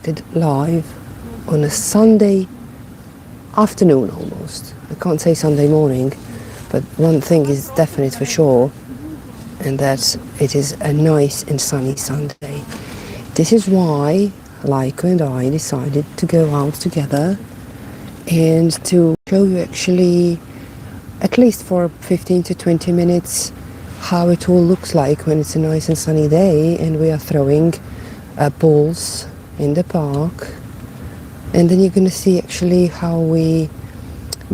Did live on a Sunday afternoon almost. I can't say Sunday morning, but one thing is definite for sure, and that it is a nice and sunny Sunday. This is why Laiko and I decided to go out together and to show you actually, at least for 15 to 20 minutes, how it all looks like when it's a nice and sunny day and we are throwing balls in the park. And then you're going to see actually how we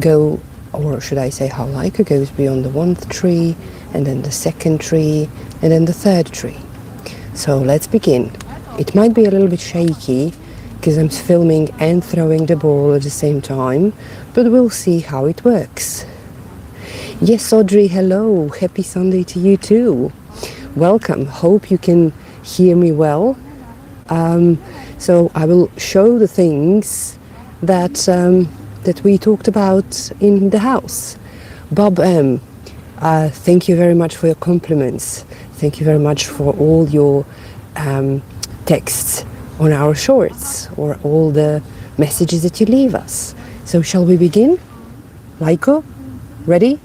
go, or should I say how Laiko goes beyond the one tree, and then the second tree, and then the third tree. So let's begin. It might be a little bit shaky because I'm filming and throwing the ball at the same time, but we'll see how it works. Yes, Audrey, hello. Happy Sunday to you too. Welcome. Hope you can hear me well. So I will show the things that that we talked about in the house. Bob M, thank you very much for your compliments. Thank you very much for all your texts on our shorts or all the messages that you leave us. So shall we begin? Laiko, ready?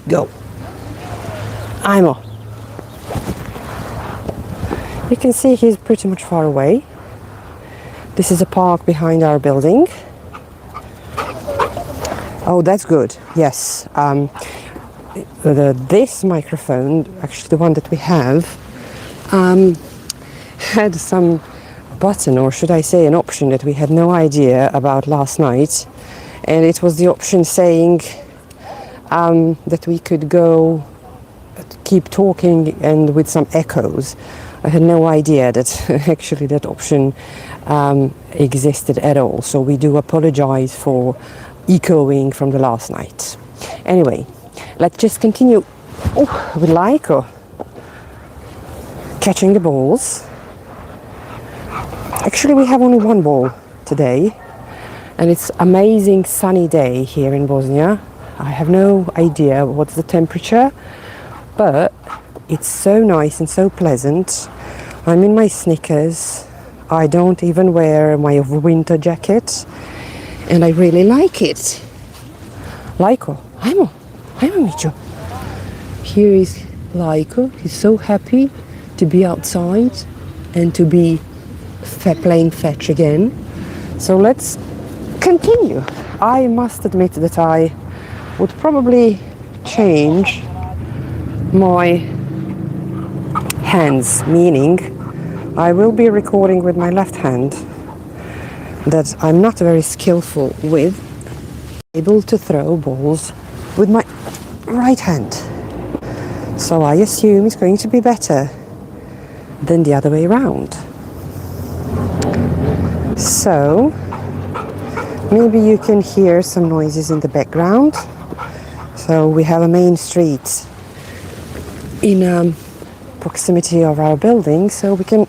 Go. Imo. You can see he's pretty much far away. This is a park behind our building. Oh, that's good. Yes. This microphone, actually the one that we have, had some button, or should I say an option that we had no idea about last night. And it was the option saying that we could go keep talking and with some echoes. I had no idea that actually that option existed at all. So we do apologize for echoing from the last night. Anyway, let's just continue with Laiko catching the balls. Actually, we have only one ball today, and it's amazing sunny day here in Bosnia. I have no idea what's the temperature, but it's so nice and so pleasant. I'm in my sneakers. I don't even wear my winter jacket, and I really like it. Laiko, I'm Micho. Here is Laiko. He's so happy to be outside and to be playing fetch again. So let's continue. I must admit that I would probably change my hands, meaning I will be recording with my left hand, that I'm not very skillful with, able to throw balls with my right hand. So I assume it's going to be better than the other way around. So maybe you can hear some noises in the background. So we have a main street in proximity of our building, so we can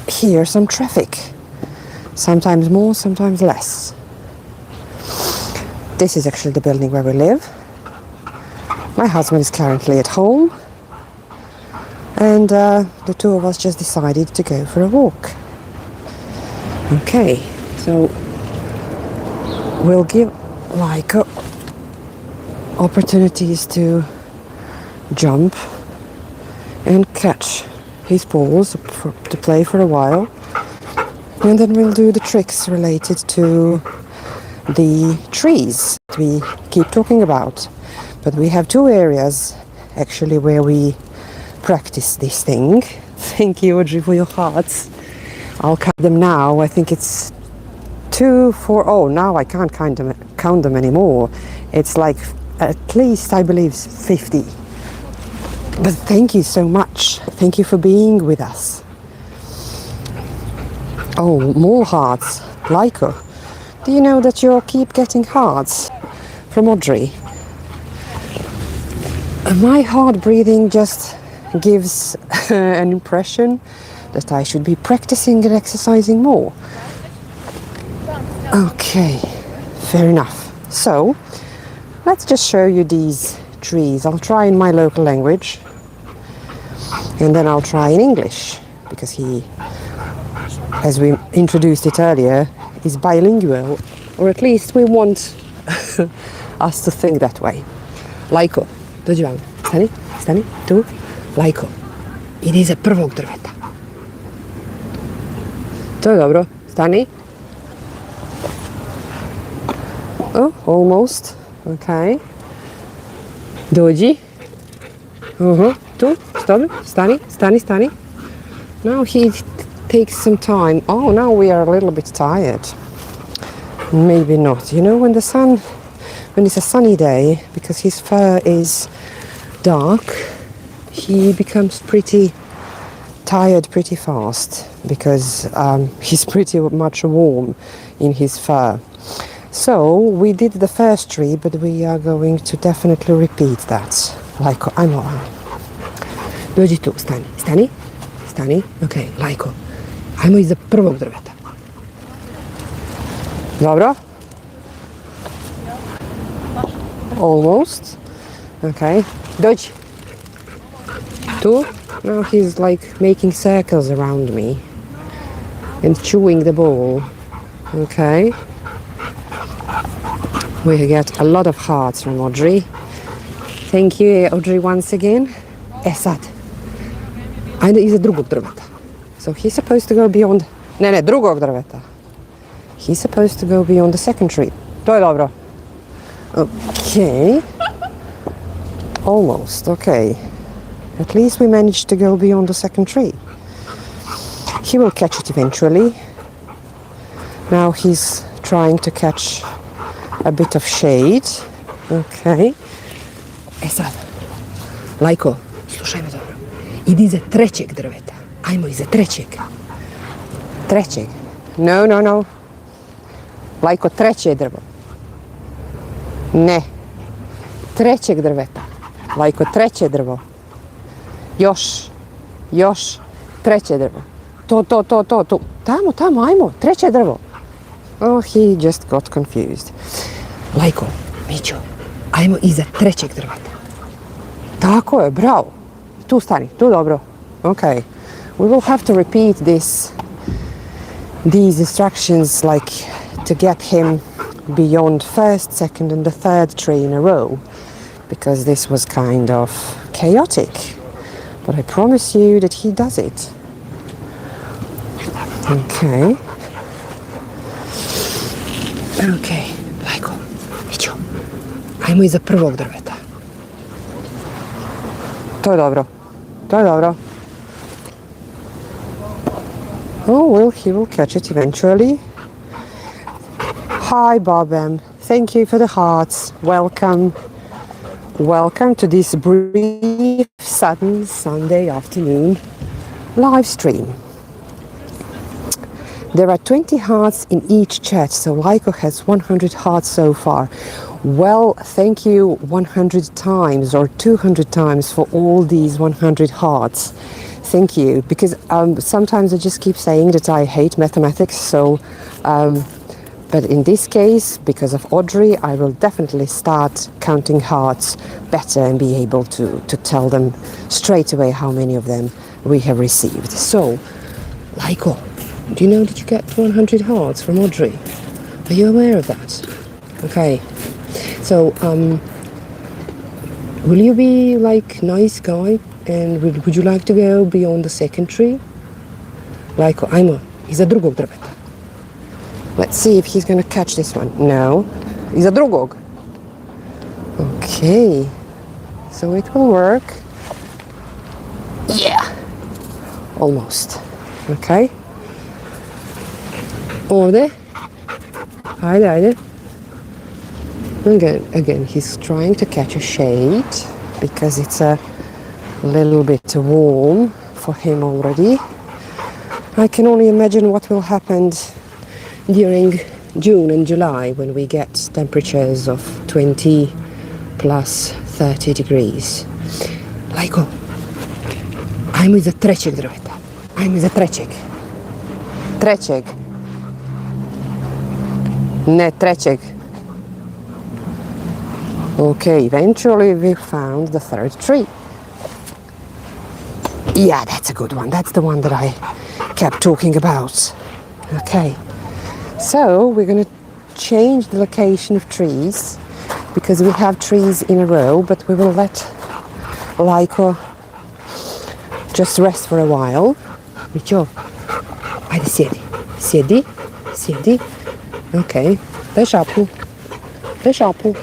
hear some traffic. Sometimes more, sometimes less. This is actually the building where we live. My husband is currently at home, and the two of us just decided to go for a walk. Okay, so we'll give Laiko opportunities to jump and catch his balls to play for a while, and then we'll do the tricks related to the trees we keep talking about. But we have two areas actually where we practice this thing. Thank you, Audrey, for your hearts. I'll count them now. I think it's 2, 4. Oh, now I can't count them anymore. It's like at least, I believe, 50. But thank you so much. Thank you for being with us. Oh, more hearts. Laiko, do you know that you keep getting hearts from Audrey? My heart breathing just gives an impression that I should be practicing and exercising more. Okay, fair enough. So, let's just show you these trees. I'll try in my local language, and then I'll try in English, because he as we introduced it earlier, is bilingual, or at least we want us to think that way. Laiko, dođi vam, stani, tu, Laiko, idi iza prvog drveta. To je dobro, stani. Oh, almost, okay. Dođi. Tu, stani. Now he takes some time. Oh, now we are a little bit tired. Maybe not. You know, when it's a sunny day, because his fur is dark, he becomes pretty tired pretty fast because he's pretty much warm in his fur. So we did the first tree, but we are going to definitely repeat that. Laiko, ajmo. Dođi tu, stani. Ok, Laiko, ajmo iza prvog drveta. Dobro? Almost. Okay, dođi. Tu. Now he's like making circles around me and chewing the ball. Okay. We get a lot of hearts from Audrey. Thank you, Audrey, once again. Sad. Ajde iza drugog drveta. So he's supposed to go beyond... Ne, drugog drveta. He's supposed to go beyond the second tree. To je dobro. Okay. Almost, okay. At least we managed to go beyond the second tree. He will catch it eventually. Now he's trying to catch a bit of shade. Okay. Sad. Laiko, slušaj me dobro. Idi iza trećeg drveta. Ajmo iza trećeg. No. Laiko, treće drvo. Ne. Trećeg drveta. Laiko, treće drvo. Još. Treće drvo. To. Tamo, ajmo. Treće drvo. Oh, he just got confused. Laiko, Mićo, ajmo iza trećeg drveta. Tako je, bravo. Tu stani, tu dobro. Okay. We will have to repeat these instructions like to get him beyond first, second and the third tree in a row, because this was kind of chaotic. But I promise you that he does it. Okay. Okay, Laiko, Mićo, ajmo iza prvog drveta. To je dobro. Oh, well, he will catch it eventually. Hi, Bobem. Thank you for the hearts. Welcome to this brief, sudden Sunday afternoon live stream. There are 20 hearts in each chat, so Laiko has 100 hearts so far. Well, thank you 100 times or 200 times for all these 100 hearts. Thank you, because sometimes I just keep saying that I hate mathematics, so but in this case, because of Audrey, I will definitely start counting hearts better and be able to tell them straight away how many of them we have received. So, Laiko, do you know that you get 100 hearts from Audrey? Are you aware of that? Okay. So, will you be like nice guy and would you like to go beyond the second tree? Laiko, ajmo, iza drugog drveta. Let's see if he's gonna catch this one. No, iza drugog. Okay, so it will work. Yeah, almost. Okay. Ovdje. Ajde. Again, he's trying to catch a shade because it's a little bit warm for him already. I can only imagine what will happen during June and July when we get temperatures of 20 plus 30 degrees. Laiko, ajmo iza trećeg drveta. Trećeg. Ne, trećeg. Okay, eventually we found the third tree. Yeah, that's a good one. That's the one that I kept talking about. Okay, so we're going to change the location of trees because we have trees in a row, but we will let Laiko just rest for a while. Micio, ajde sjedi. Okay, daj šapu,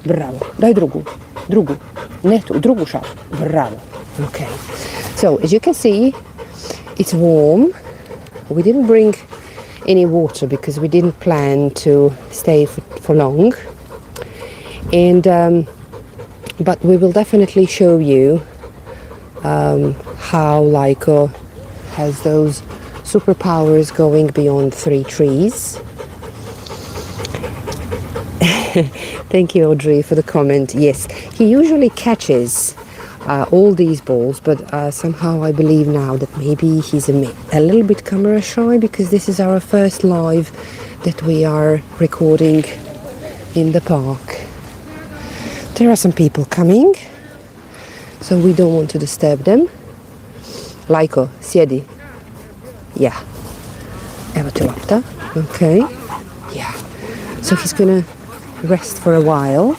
bravo, daj drugu, ne tu, drugu šapu, bravo. Okay, so as you can see, it's warm. We didn't bring any water because we didn't plan to stay for long, and but we will definitely show you how Laiko has those superpowers going beyond 3 trees. Thank you, Audrey, for the comment. Yes, he usually catches all these balls, but somehow I believe now that maybe he's a little bit camera shy because this is our first live that we are recording in the park. There are some people coming, so we don't want to disturb them. Laiko, sjedi. Yeah. Evo ti lopta. Okay. Yeah. So he's gonna rest for a while.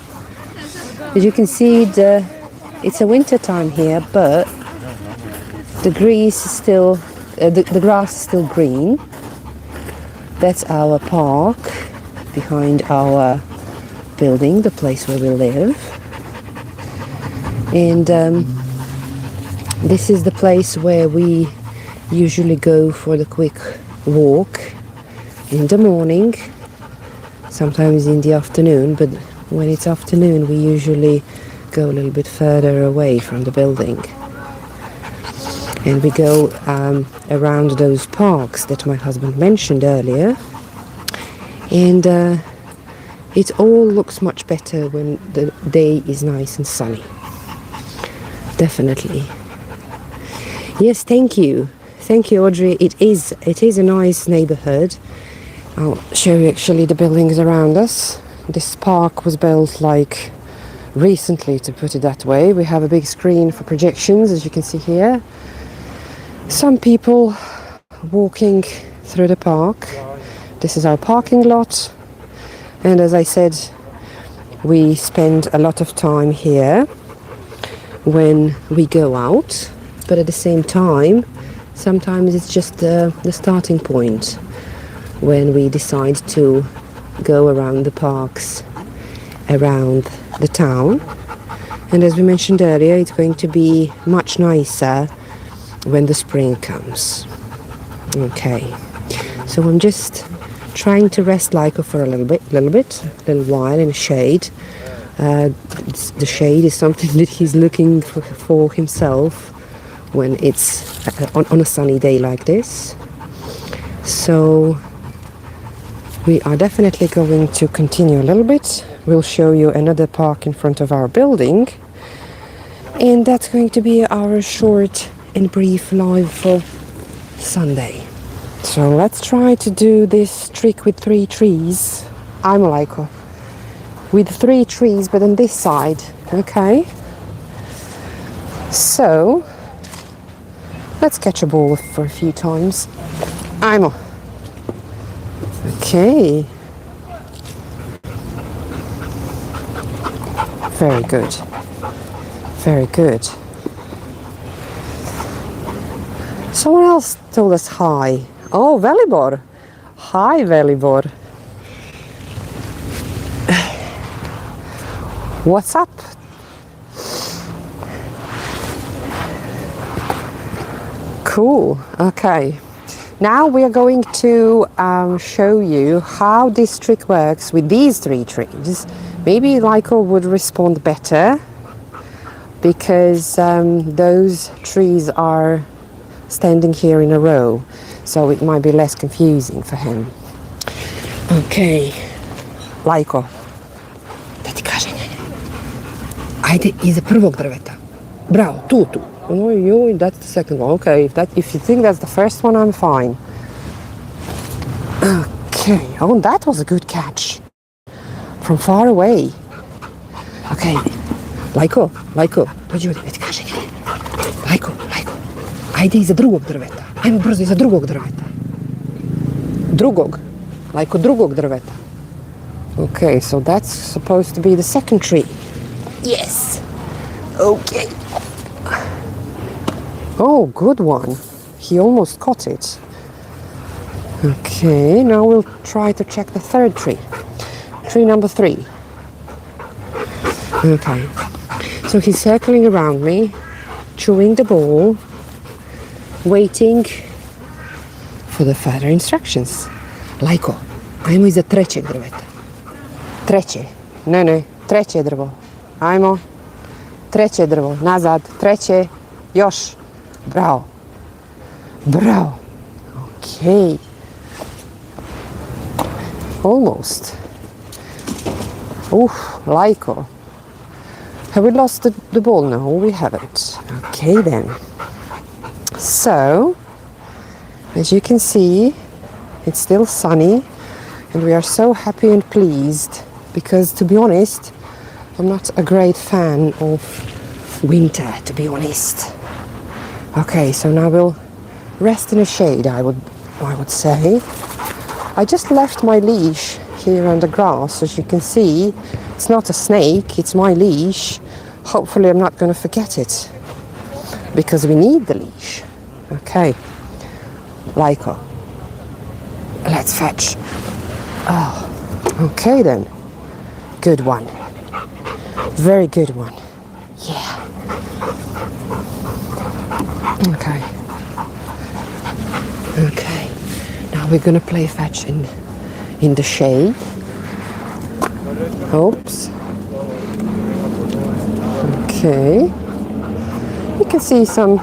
As you can see, it's a winter time here, but the grass is still green. That's our park behind our building, the place where we live. And this is the place where we usually go for the quick walk in the morning, sometimes in the afternoon, but when it's afternoon we usually go a little bit further away from the building. And we go around those parks that my husband mentioned earlier. And it all looks much better when the day is nice and sunny. Definitely. Yes, thank you. Thank you, Audrey. It is a nice neighborhood. I'll show you actually the buildings around us. This park was built like recently, to put it that way. We have a big screen for projections, as you can see here. Some people walking through the park. This is our parking lot. And as I said, we spend a lot of time here when we go out. But at the same time, sometimes it's just the starting point when we decide to go around the parks around the town. And as we mentioned earlier, it's going to be much nicer when the spring comes. Okay, so I'm just trying to rest Laiko for a little while in the shade. The shade is something that he's looking for himself when it's on a sunny day like this. So we are definitely going to continue a little bit. We'll show you another park in front of our building, and that's going to be our short and brief live for Sunday. So let's try to do this trick with 3 trees. I'm Laiko. With 3 trees, but on this side, okay? So let's catch a ball for a few times. I'm okay. Very good. Very good. Someone else told us hi. Oh, Velibor. Hi, Velibor. What's up? Cool. Okay. Now we are going to show you how this trick works with these 3 trees. Maybe Laiko would respond better because those trees are standing here in a row, so it might be less confusing for him. Okay, Laiko, da ti kažem, ajde iza prvog drveta. Bravo, tu. Oh, that's the second one. Okay, if you think that's the first one, I'm fine. Okay, oh, that was a good catch. From far away. Okay, Laiko, dođi ovdje, da ti kažem. Laiko, ajde iza drugog drveta. Ajmo brzo iza drugog drveta. drugog. Laiko drugog drveta. Okay, so that's supposed to be the second tree. Yes. Okay. Oh, good one. He almost caught it. Okay, now we'll try to check the third tree. Tree number 3. Okay. So he's circling around me, chewing the ball, waiting for the further instructions. Laiko, ajmo iza trećeg drveta. Treće. Ne, treće drvo. Ajmo. Treće drvo. Nazad. Treće. Još. Bravo. Bravo. Okay. Almost. Laiko. Have we lost the ball? No, we haven't. Okay then. So, as you can see, it's still sunny and we are so happy and pleased because, to be honest, I'm not a great fan of winter, to be honest. Okay, so now we'll rest in a shade, I would say. I just left my leash here on the grass. As you can see, it's not a snake, it's my leash. Hopefully I'm not going to forget it because we need the leash. Okay, Laiko, let's fetch. Oh, okay then. Good one. Very good one. Yeah. Okay. Okay. Now we're gonna play fetch in the shade. Oops. Okay. You can see some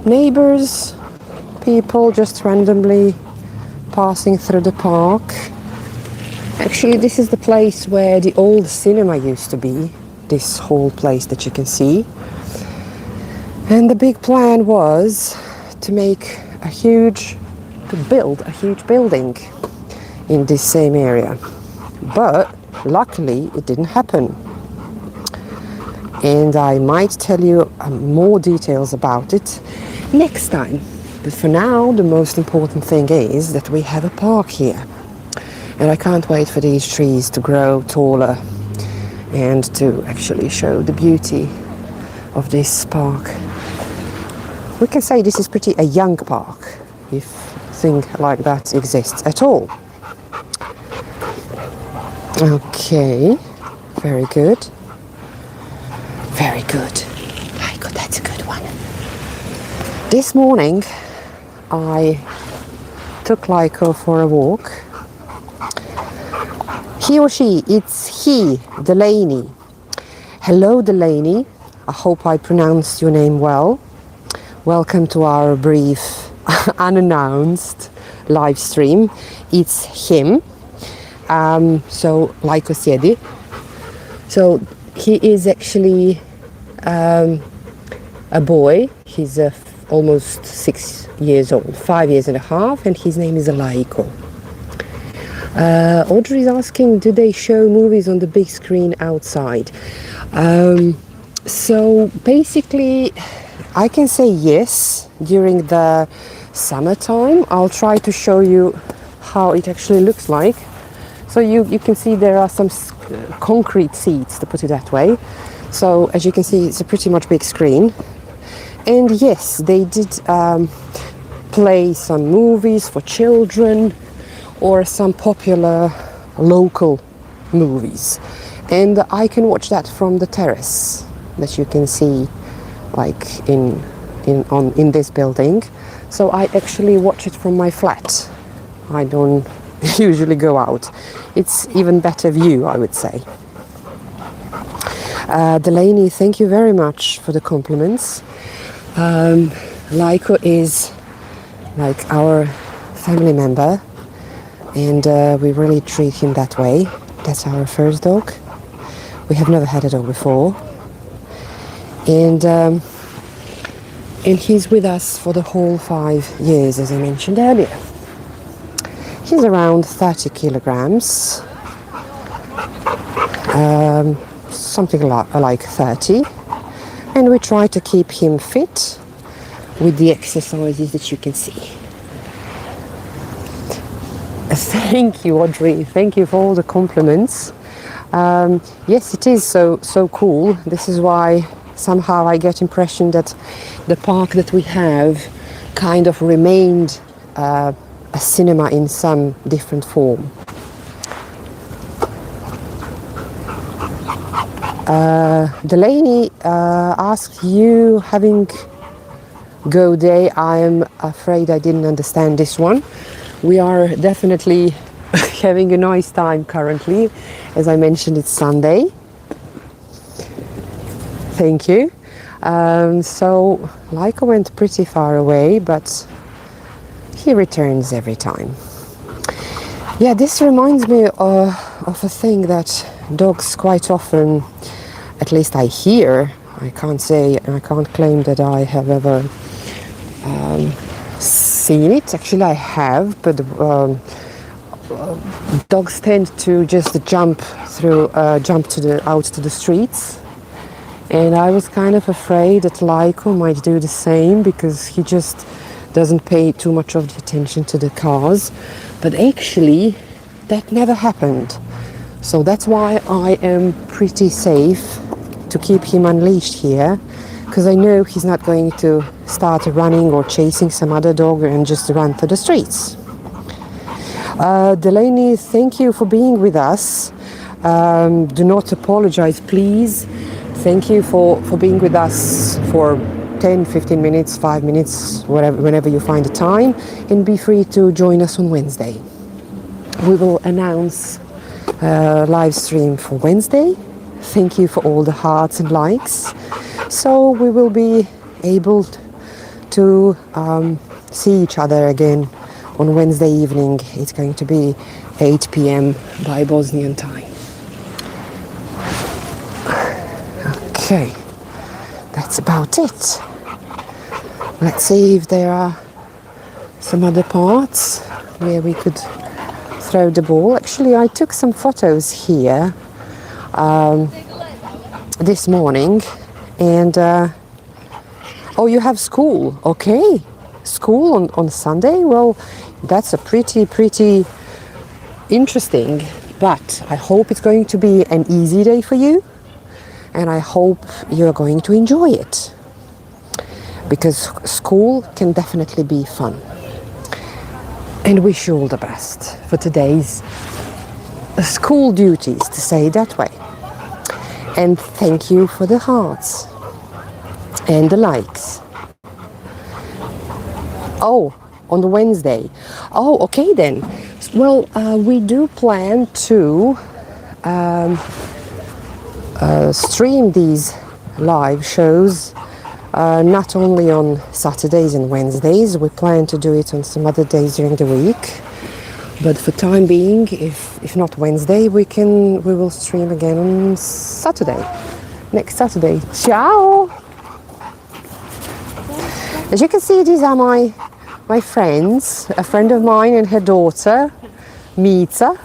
neighbors, people just randomly passing through the park. Actually, this is the place where the old cinema used to be, this whole place that you can see. And the big plan was to build a huge building in this same area. But luckily it didn't happen. And I might tell you more details about it next time. But for now, the most important thing is that we have a park here. And I can't wait for these trees to grow taller and to actually show the beauty of this park. We can say this is pretty a young park, if a thing like that exists at all. Okay, very good. Very good. Laiko, that's a good one. This morning I took Laiko for a walk. He or she, it's he, Delaney. Hello, Delaney. I hope I pronounced your name well. Welcome to our brief, unannounced live stream. It's him. So, Laiko sjedi. So, he is actually a boy. He's almost 6 years old, 5 years and a half, and his name is Laiko. Audrey is asking, do they show movies on the big screen outside? So basically, I can say yes during the summertime. I'll try to show you how it actually looks like. So you can see there are some concrete seats, to put it that way. So as you can see, it's a pretty much big screen. And yes, they did play some movies for children or some popular local movies. And I can watch that from the terrace that you can see, like in this building. So I actually watch it from my flat. I don't usually go out. It's even better view, I would say. Delaney, thank you very much for the compliments. Laiko is like our family member, and we really treat him that way. That's our first dog. We have never had a dog before, and he's with us for the whole 5 years, as I mentioned earlier. He's around 30 kilograms, something like 30, and we try to keep him fit with the exercises that you can see. Thank you, Audrey. Thank you for all the compliments. Yes, it is so cool. This is why somehow I get impression that the park that we have kind of remained a cinema in some different form. Delaney asked you having go day. I am afraid I didn't understand this one. We are definitely having a nice time currently. As I mentioned, it's Sunday. Thank you. So Laiko went pretty far away, but he returns every time. Yeah, this reminds me of a thing that dogs quite often, at least I hear, I can't say, I can't claim that I have ever seen it. Actually, I have, but dogs tend to just jump out to the streets. And I was kind of afraid that Laiko might do the same because he just doesn't pay too much of the attention to the cars. But actually, that never happened. So that's why I am pretty safe to keep him unleashed here, because I know he's not going to start running or chasing some other dog and just run through the streets. Delaney, thank you for being with us. Do not apologize, please. Thank you for being with us for 10, 15 minutes, 5 minutes, whenever you find the time, and be free to join us on Wednesday. We will announce a live stream for Wednesday. Thank you for all the hearts and likes. So we will be able to see each other again on Wednesday evening. It's going to be 8 p.m. by Bosnian time. Okay, that's about it. Let's see if there are some other parts where we could throw the ball. Actually, I took some photos here this morning, and oh, you have school. Okay, school on Sunday. Well, that's a pretty interesting, but I hope it's going to be an easy day for you, and I hope you're going to enjoy it, because school can definitely be fun. And wish you all the best for today's school duties, to say it that way. And thank you for the hearts and the likes. Oh, on the Wednesday. Oh, okay then. Well, we do plan to stream these live shows not only on Saturdays and Wednesdays. We plan to do it on some other days during the week. But for time being, if not Wednesday, we will stream again on Saturday. Next Saturday. Ciao! As you can see, these are my friends. A friend of mine and her daughter, Mita.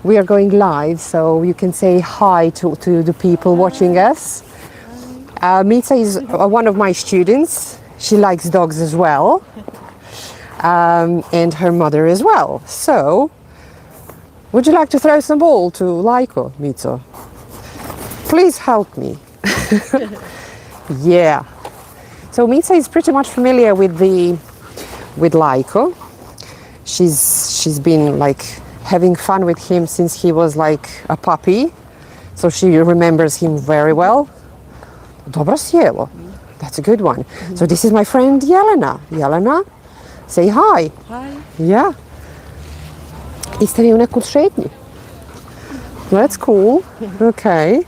We are going live, so you can say hi to the people watching us. Mita is one of my students. She likes dogs as well. And her mother as well. So, would you like to throw some ball to Laiko, Mito? Please help me. Yeah. So Mita is pretty much familiar with Laiko. She's been like having fun with him since he was like a puppy. So she remembers him very well. Dobro sjelo. That's a good one. So this is my friend Jelena. Jelena, say hi. Hi. Yeah. Jeste vi u neku šetnji? That's cool. Okay.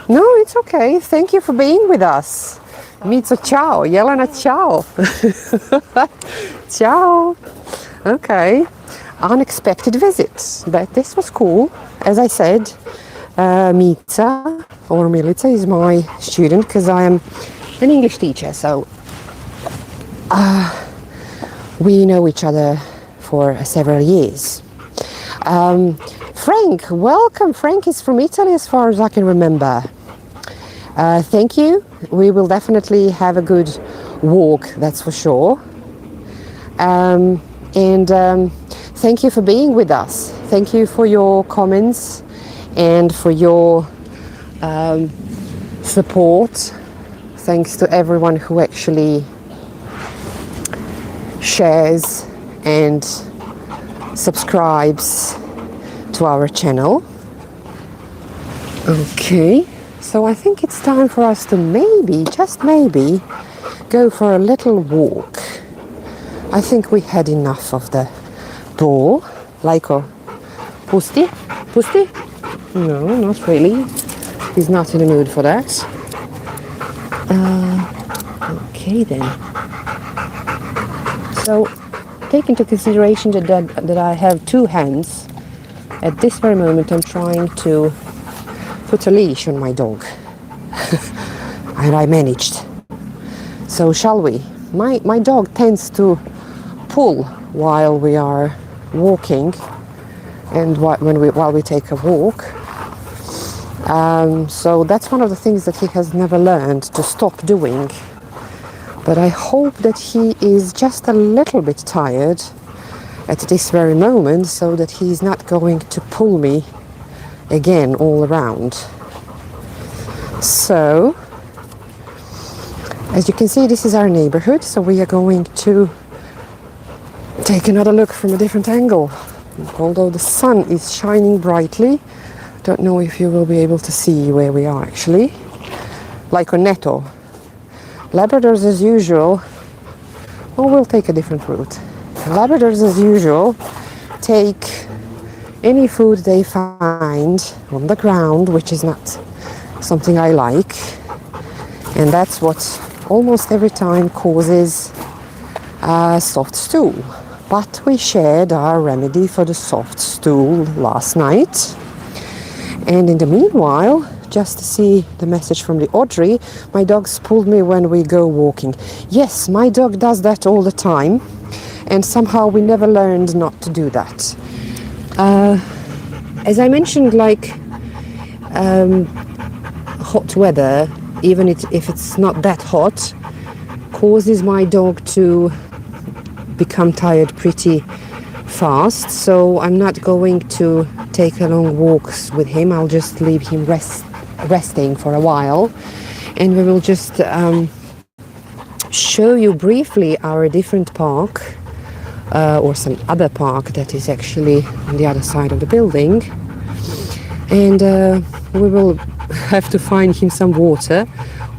No, it's okay. Thank you for being with us. Mico, ciao. Jelena, ciao. Ciao. Okay. Unexpected visit. But this was cool. As I said, Mica or Milica is my student because I am an English teacher. So we know each other for several years. Frank, welcome. Frank is from Italy as far as I can remember. Thank you. We will definitely have a good walk, that's for sure. And thank you for being with us. Thank you for your comments and for your support. Thanks to everyone who actually shares and subscribes to our channel. Okay, so I think it's time for us to maybe, just maybe, go for a little walk. I think we had enough of the ball. Laiko, pusti? Pusti? No, not really. He's not in the mood for that. Okay then. So, take into consideration that I have two hands. At this very moment, I'm trying to put a leash on my dog. And I managed. So, shall we? My dog tends to pull while we are walking and while we take a walk. So that's one of the things that he has never learned to stop doing. But I hope that he is just a little bit tired at this very moment so that he's not going to pull me again all around. So, as you can see, this is our neighborhood, so we are going to take another look from a different angle. Although the sun is shining brightly, don't know if you will be able to see where we are actually. Laiko netto. Labradors as usual, or we'll take a different route. Labradors as usual take any food they find on the ground, which is not something I like. And that's what almost every time causes a soft stool. But we shared our remedy for the soft stool last night. And in the meanwhile, just to see the message from the Audrey, my dogs pulled me when we go walking. Yes, my dog does that all the time. And somehow we never learned not to do that. As I mentioned, like hot weather, even if it's not that hot, causes my dog to become tired pretty fast. So I'm not going to take a long walks with him. I'll just leave him resting for a while, and we will just show you briefly our different park or some other park that is actually on the other side of the building, and we will have to find him some water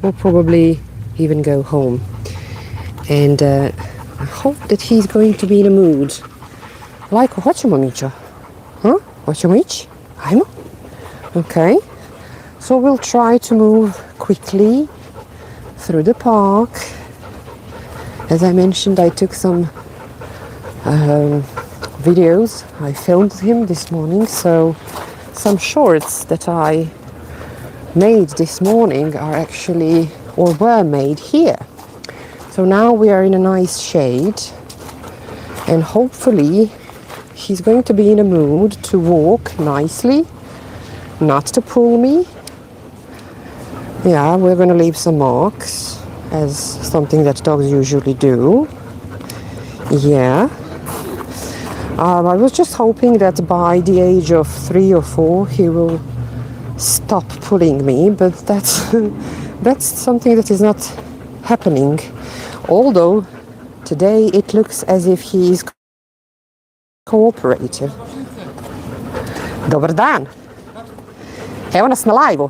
or probably even go home. And I hope that he's going to be in a mood. Laiko, hoćemo Mićo? Huh? Hoćemo ići? Ajmo? Okay. So we'll try to move quickly through the park. As I mentioned, I took some videos. I filmed him this morning, so some shorts that I made this morning are actually, or were made here. So now we are in a nice shade, and hopefully he's going to be in a mood to walk nicely, not to pull me. Yeah, we're going to leave some marks, as something that dogs usually do. Yeah. I was just hoping that by the age of 3 or 4 he will stop pulling me, but that's something that is not happening. Although today it looks as if he is cooperative. Dobar dan. Evo nas na live-u.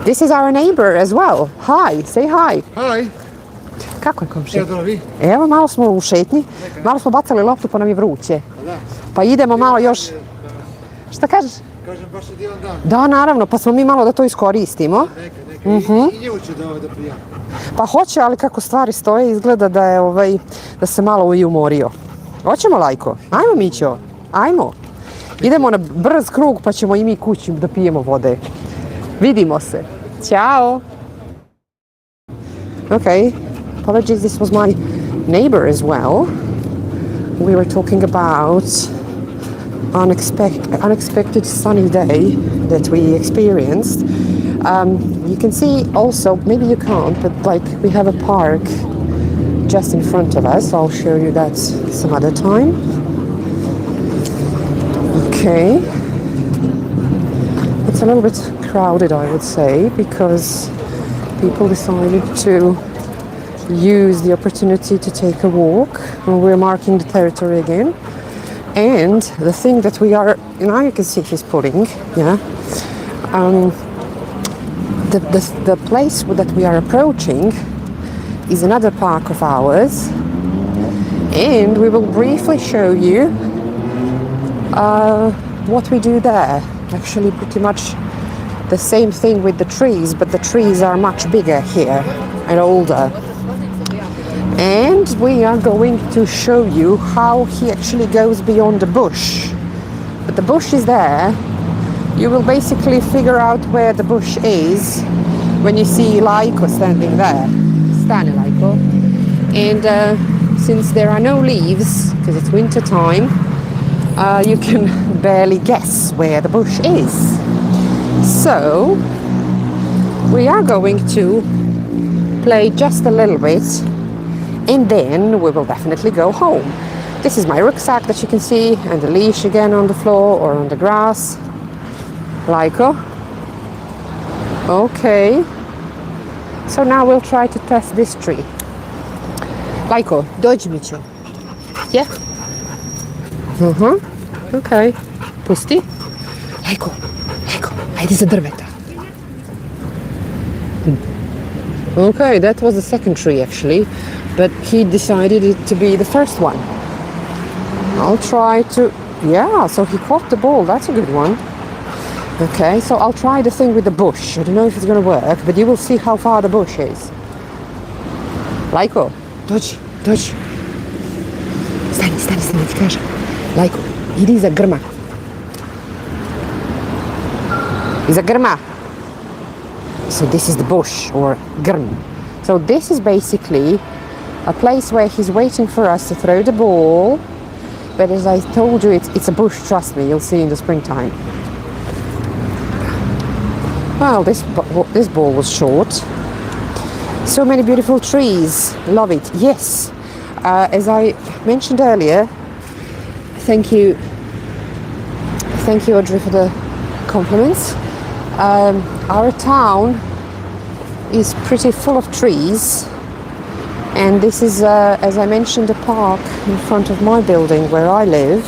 This is our neighbor as well. Hi, say hi. Hi. Kako je komšija? Evo vi. Evo, malo smo u šetnji. Malo smo bacali loptu pa nam je vruće. Pa idemo malo još. Šta kažeš? Kažem, baš je divan dan. Da, naravno, pa smo mi malo da to iskoristimo. Neka. I njemu će da prijam. Pa hoće, ali kako stvari stoje, izgleda da je da se malo i umorio. Hoćemo, Laiko? Ajmo, Mićo. Ajmo. Idemo na brz krug pa ćemo i mi kući da pijemo vode. Vidimo se. Ćao. Okay. Apologies, this was my neighbor as well. We were talking about unexpected sunny day that we experienced. You can see also, maybe you can't, but like we have a park just in front of us. I'll show you that some other time. Okay. It's a little bit crowded, I would say, because people decided to use the opportunity to take a walk. We're marking the territory again. And the thing that we are, now you can see he's pulling, yeah. The place that we are approaching is another park of ours, and we will briefly show you what we do there. Actually, pretty much the same thing with the trees, but the trees are much bigger here and older. And we are going to show you how he actually goes beyond the bush. But the bush is there. You will basically figure out where the bush is when you see Laiko standing there. Stand, Laiko. And since there are no leaves, because it's winter time, you can barely guess where the bush is. So we are going to play just a little bit, and then we will definitely go home. This is my rucksack that you can see, and the leash again on the floor or on the grass. Laiko. Okay. So now we'll try to test this tree. Laiko, dojdź mi cię. Yeah? Okay. Pusti. Laiko, ajde za drveta. Okay, that was the second tree actually, but he decided it to be the first one. I'll try to, yeah, so he caught the ball, that's a good one. Okay, so I'll try the thing with the bush. I don't know if it's going to work, but you will see how far the bush is. Laiko, dođi. Stani, ti kažem. Laiko, idi iza grma. Iza grma. So this is the bush, or grm. So this is basically a place where he's waiting for us to throw the ball. But as I told you, it's a bush, trust me, you'll see in the springtime. Well, this ball was short. So many beautiful trees. Love it. Yes. As I mentioned earlier, thank you, Audrey, for the compliments. Our town is pretty full of trees, and this is, as I mentioned, a park in front of my building where I live.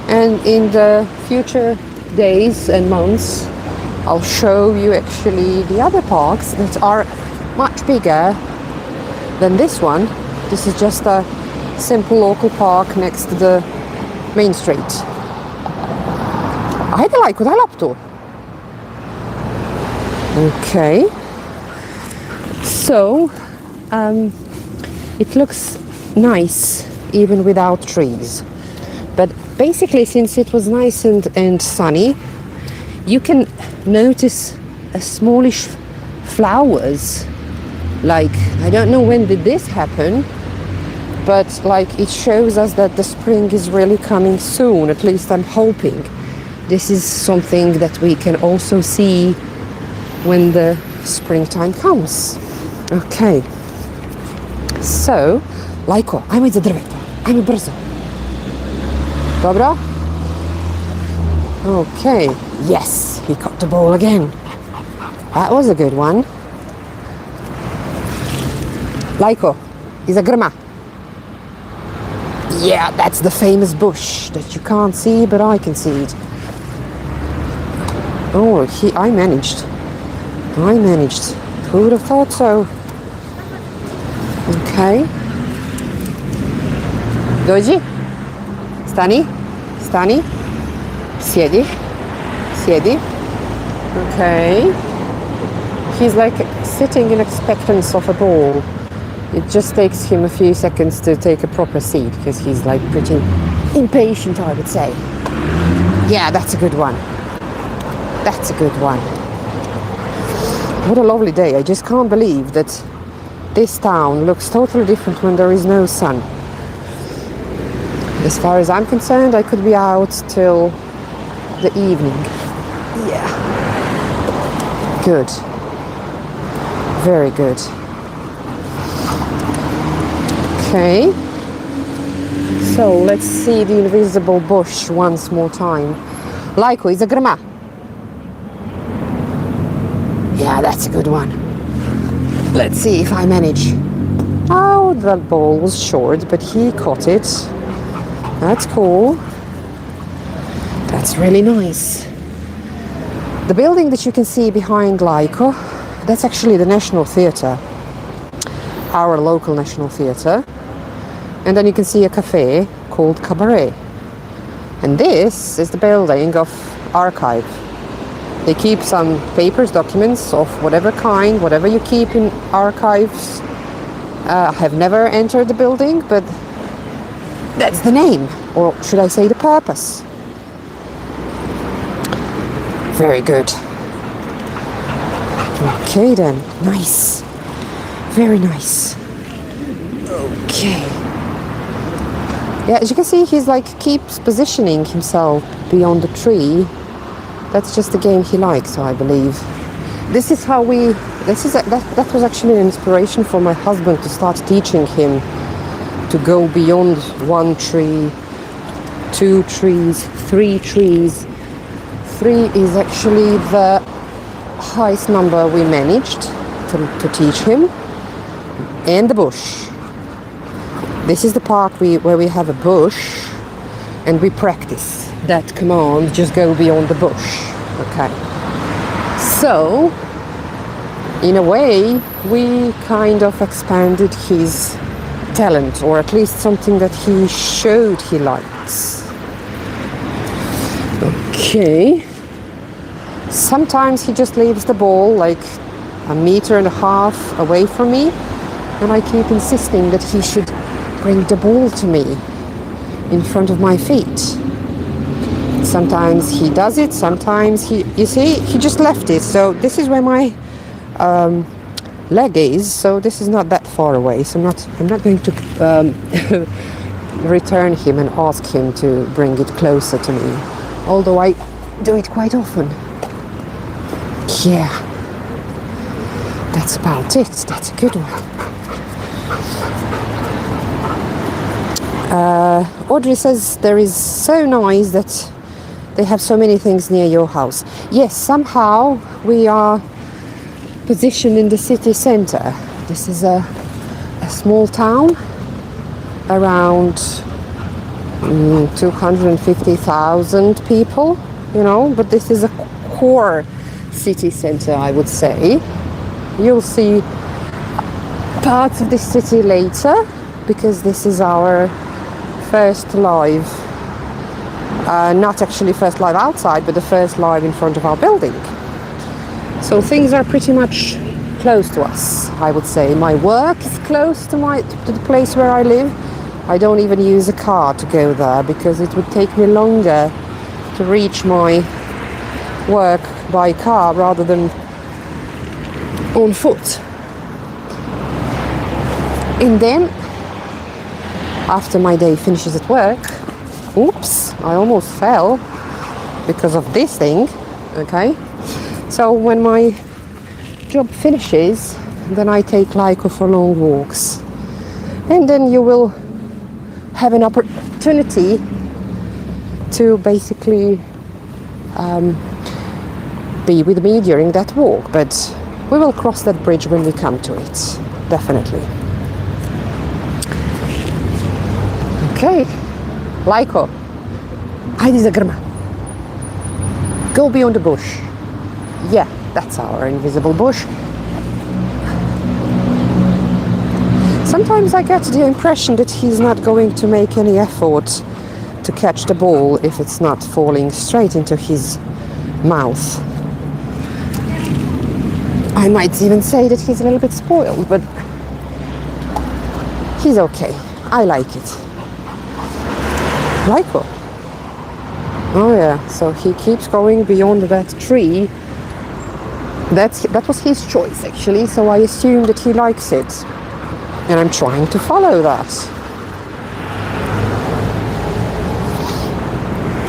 And in the future days and months, I'll show you actually the other parks that are much bigger than this one. This is just a simple local park next to the main street. Ajde, Laiko, daj loptu. Okay. So, it looks nice even without trees. But basically, since it was nice and sunny, you can notice a smallish flowers. Like, I don't know when did this happen, but like it shows us that the spring is really coming soon. At least I'm hoping. This is something that we can also see when the springtime comes. Okay. So, Laiko, ajmo iza drveta. Ajmo brzo. Dobro? Okay. Yes, he caught the ball again. That was a good one. Laiko, iza grma. Yeah, that's the famous bush that you can't see, but I can see it. Oh, I managed. Who would have thought so? Okay. Dođi. Stani. Sjedi. Okay. He's like sitting in expectance of a ball. It just takes him a few seconds to take a proper seat because he's like pretty impatient, I would say. Yeah, that's a good one. What a lovely day. I just can't believe that this town looks totally different when there is no sun. As far as I'm concerned, I could be out till the evening. Yeah. Good. Very good. Okay. So let's see the invisible bush once more time. Laiko, is a grama. Yeah, that's a good one. Let's see if I manage. Oh, the ball was short, but he caught it. That's cool. That's really nice. The building that you can see behind Laiko, that's actually the National Theatre, our local National Theatre. And then you can see a cafe called Cabaret. And this is the building of archive. They keep some papers, documents of whatever kind, whatever you keep in archives. I have never entered the building, but that's the name, or should I say the purpose. Very good. Okay then, nice. Very nice. Okay. Yeah, as you can see, he's like keeps positioning himself beyond the tree. That's just the game he likes, I believe. This is how we. That was actually an inspiration for my husband to start teaching him to go beyond one tree, 2 trees, 3 trees. 3 is actually the highest number we managed to teach him. And the bush. This is the part where we have a bush and we practice that command, just go beyond the bush. Okay. So, in a way, we kind of expanded his talent, or at least something that he showed he likes. Okay. Sometimes he just leaves the ball like 1.5 meters away from me, and I keep insisting that he should bring the ball to me in front of my feet. Sometimes he does it, sometimes you see, he just left it. So this is where my leg is, so this is not that far away. So I'm not going to return him and ask him to bring it closer to me. Although I do it quite often. Yeah. That's about it. That's a good one. Audrey says there is so nice that they have so many things near your house. Yes, somehow we are positioned in the city center. This is a small town, around 250,000 people, you know, but this is a core city center, I would say. You'll see parts of the city later, because this is our first live, not actually first live outside, but the first live in front of our building. So things are pretty much close to us, I would say. My work is close to the place where I live. I don't even use a car to go there, because it would take me longer to reach my work by car rather than on foot. And then after my day finishes at work, oops, I almost fell because of this thing, okay? So when my job finishes, then I take Laiko for long walks. And then you will have an opportunity to basically be with me during that walk. But we will cross that bridge when we come to it, definitely. Okay, Laiko, Heidi zagrma. Go beyond the bush. Yeah, that's our invisible bush. Sometimes I get the impression that he's not going to make any effort to catch the ball if it's not falling straight into his mouth. I might even say that he's a little bit spoiled, but he's okay. I like it. Laiko. Oh yeah, so he keeps going beyond that tree. That was his choice actually, so I assume that he likes it. And I'm trying to follow that.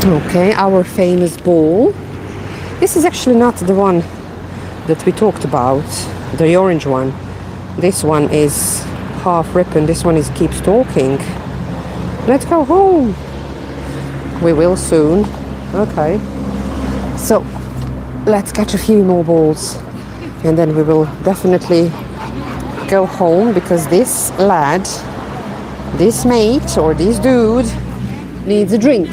Okay, our famous ball. This is actually not the one that we talked about, the orange one. This one is half ripping. This one keeps talking. Let's go home. We will soon. Okay. So let's catch a few more balls and then we will definitely go home, because this lad, this mate or this dude needs a drink.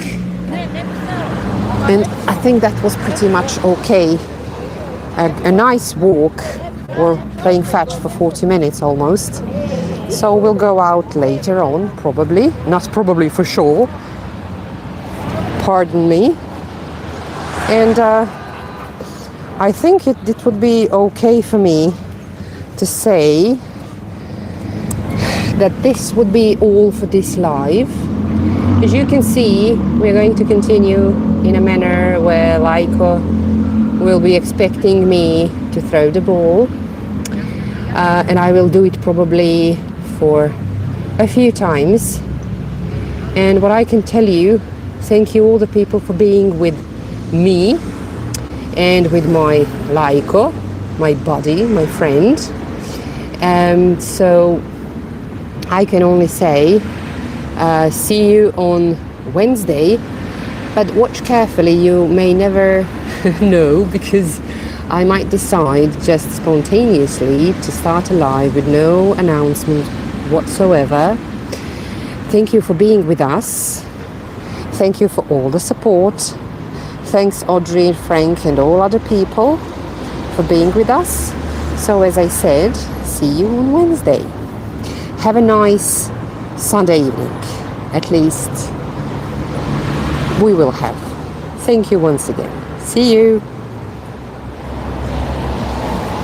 And I think that was pretty much okay. A nice walk, or playing fetch for 40 minutes almost. So we'll go out later on, probably. Not probably, for sure. Pardon me. And I think it would be okay for me to say that this would be all for this live. As you can see, we're going to continue in a manner where Laiko will be expecting me to throw the ball, and I will do it probably for a few times. And what I can tell you, thank you all the people for being with me and with my Laiko, my buddy, my friend. So I can only say see you on Wednesday, but watch carefully. You may never know, because I might decide just spontaneously to start a live with no announcement whatsoever. Thank you for being with us. Thank you for all the support. Thanks Audrey and Frank and all other people for being with us. So as I said, see you on Wednesday. Have a nice Sunday evening. At least we will have. Thank you once again. See you.